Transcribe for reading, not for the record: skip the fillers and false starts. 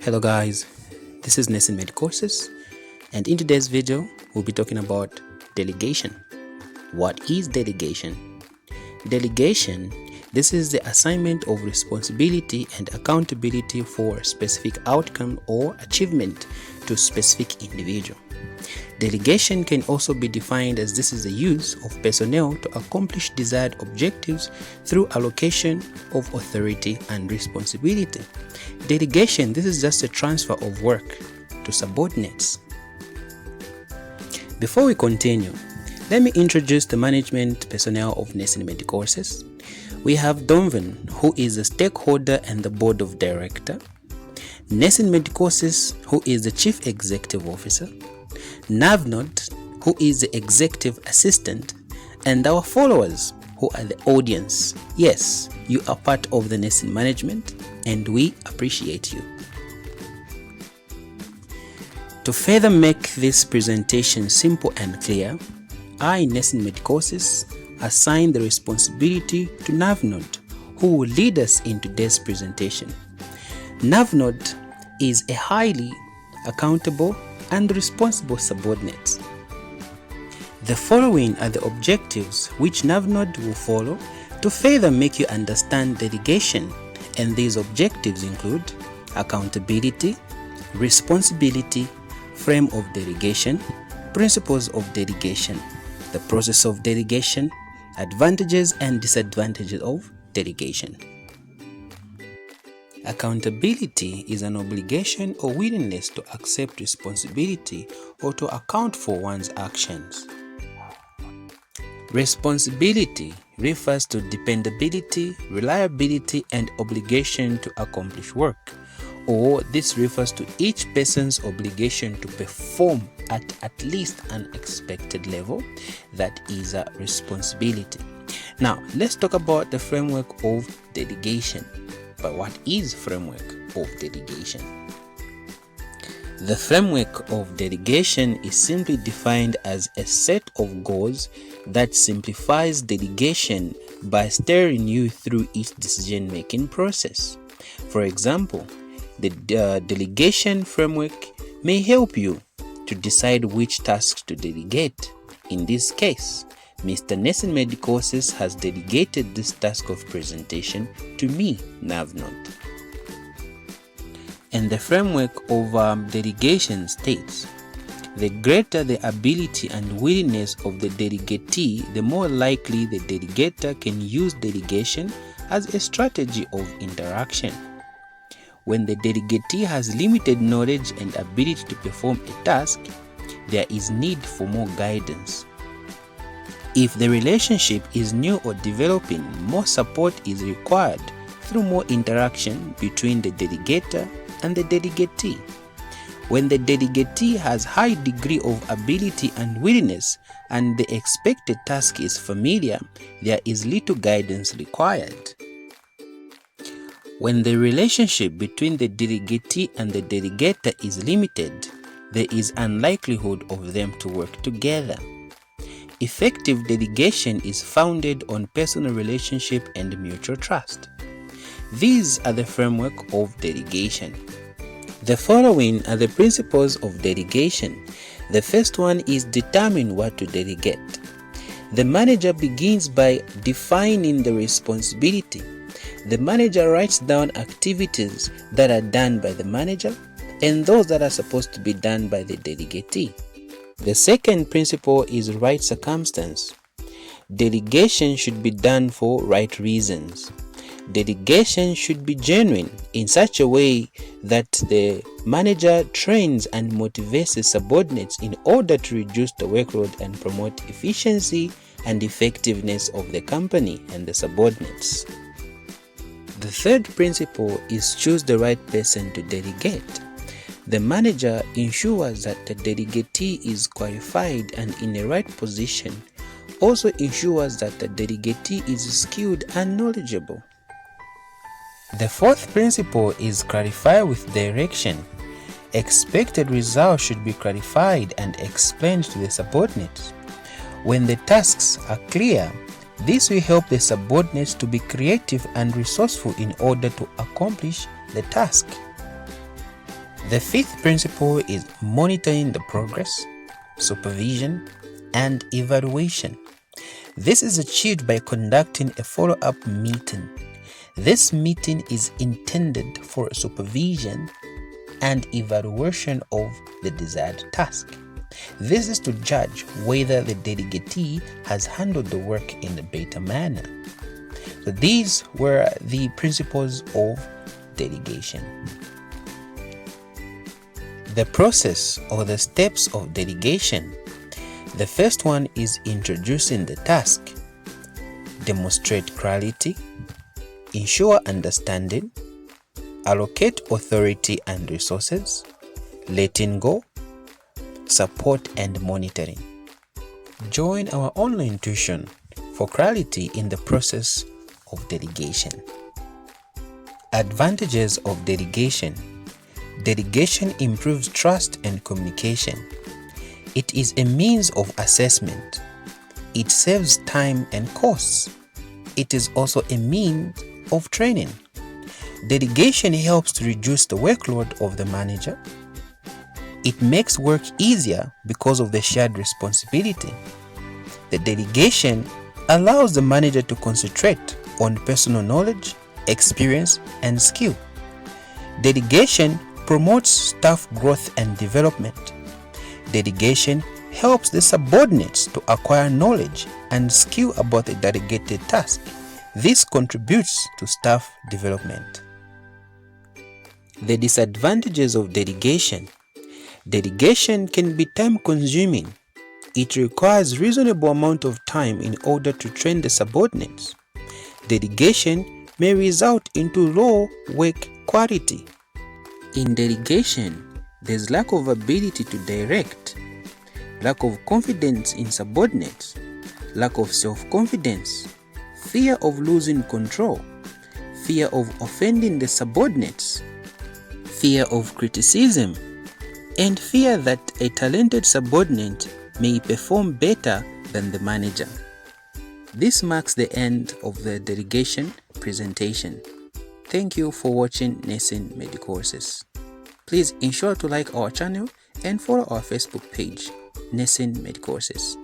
Hello guys, this is Nessin Med Courses, and in today's video we'll be talking about delegation. What is delegation? Delegation, this is the assignment of responsibility and accountability for a specific outcome or achievement to a specific individual. Delegation can also be defined as this is the use of personnel to accomplish desired objectives through allocation of authority and responsibility. Delegation, this is just a transfer of work to subordinates. Before we continue, let me introduce the management personnel of Nessin Med Courses. We have Donvan, who is a stakeholder and the board of director. Nessin Med Courses, who is the chief executive officer. Navnod, who is the executive assistant, and our followers, who are the audience. Yes, you are part of the Nessin management and we appreciate you. To further make this presentation simple and clear, I, Nessin Med Courses, assign the responsibility to Navnod, who will lead us in today's presentation. Navnod is a highly accountable and responsible subordinate. The following are the objectives which Navnod will follow to further make you understand delegation, and these objectives include accountability, responsibility, frame of delegation, principles of delegation, the process of delegation, advantages and disadvantages of delegation. Accountability is an obligation or willingness to accept responsibility or to account for one's actions. Responsibility refers to dependability, reliability, and obligation to accomplish work, or this refers to each person's obligation to perform at least an expected level. That is a responsibility. Now, let's talk about the framework of delegation. But what is framework of delegation? The framework of delegation is simply defined as a set of goals that simplifies delegation by steering you through its decision-making process. For example, the delegation framework may help you to decide which tasks to delegate. In this case, Mr. Nessin Med Courses has delegated this task of presentation to me, Navnod. And the framework of delegation states, the greater the ability and willingness of the delegatee, the more likely the delegator can use delegation as a strategy of interaction. When the delegatee has limited knowledge and ability to perform a task, there is need for more guidance. If the relationship is new or developing, more support is required through more interaction between the delegator and the delegatee. When the delegatee has high degree of ability and willingness and the expected task is familiar, there is little guidance required. When the relationship between the delegatee and the delegator is limited, there is unlikelihood of them to work together. Effective delegation is founded on personal relationship and mutual trust. These are the framework of delegation. The following are the principles of delegation. The first one is determine what to delegate. The manager begins by defining the responsibility. The manager writes down activities that are done by the manager and those that are supposed to be done by the delegatee. The second principle is right circumstance. Delegation should be done for right reasons. Delegation should be genuine in such a way that the manager trains and motivates the subordinates in order to reduce the workload and promote efficiency and effectiveness of the company and the subordinates. The third principle is choose the right person to delegate. The manager ensures that the delegatee is qualified and in the right position, also ensures that the delegatee is skilled and knowledgeable. The fourth principle is clarify with direction. Expected results should be clarified and explained to the subordinates. When the tasks are clear, this will help the subordinates to be creative and resourceful in order to accomplish the task. The fifth principle is monitoring the progress, supervision, and evaluation. This is achieved by conducting a follow-up meeting. This meeting is intended for supervision and evaluation of the desired task. This is to judge whether the delegatee has handled the work in a better manner. So these were the principles of delegation. The process or the steps of delegation. The first one is introducing the task, demonstrate clarity, ensure understanding, allocate authority and resources, letting go, support and monitoring. Join our online tuition for clarity in the process of delegation. Advantages of delegation. Delegation improves trust and communication. It is a means of assessment. It saves time and costs. It is also a means of training. Delegation helps to reduce the workload of the manager. It makes work easier because of the shared responsibility. The delegation allows the manager to concentrate on personal knowledge, experience, and skill. Delegation promotes staff growth and development. Delegation helps the subordinates to acquire knowledge and skill about the delegated task. This contributes to staff development. The disadvantages of delegation. Delegation can be time-consuming. It requires reasonable amount of time in order to train the subordinates. Delegation may result into low work quality. In delegation, there's lack of ability to direct, lack of confidence in subordinates, lack of self-confidence, fear of losing control, fear of offending the subordinates, fear of criticism, and fear that a talented subordinate may perform better than the manager. This marks the end of the delegation presentation. Thank you for watching Nessin Medicourses. Please ensure to like our channel and follow our Facebook page, Nessin Medicourses.